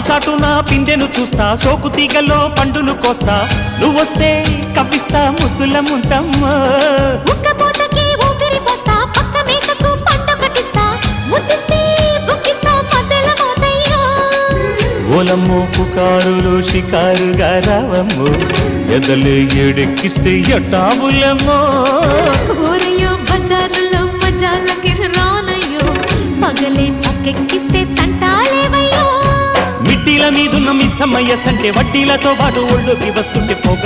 చాటున పిందెను చూస్తా, సోకు తీగలో పండును కోస్తా, నువ్వొస్తే కప్పిస్తా ముద్దుల ముంతమ్మో. ఉక్కపోతకి ఊపిరి పోస్తా, పక్క మేకకు పంట కట్టిస్తా, ముద్దిస్తే బుక్కిస్తా మద్దెల మోతయ్యో. ఓలమ్మో పుకారులు షికారుగా రావమ్మో, ఎదలు ఏడెక్కిస్తే ఎట్టాబులమ్మో. ఊరయ్యో బజారులో మజాలకి రానయ్యో, పగలే పక్కెక్కిస్తే తంటాలేవయ్యో. మిట్టిల మీదున్న మిస్సమ్మయ్య సంటే వడ్డీలతో పాటు ఒళ్ళోకి వస్తుంటే పొగ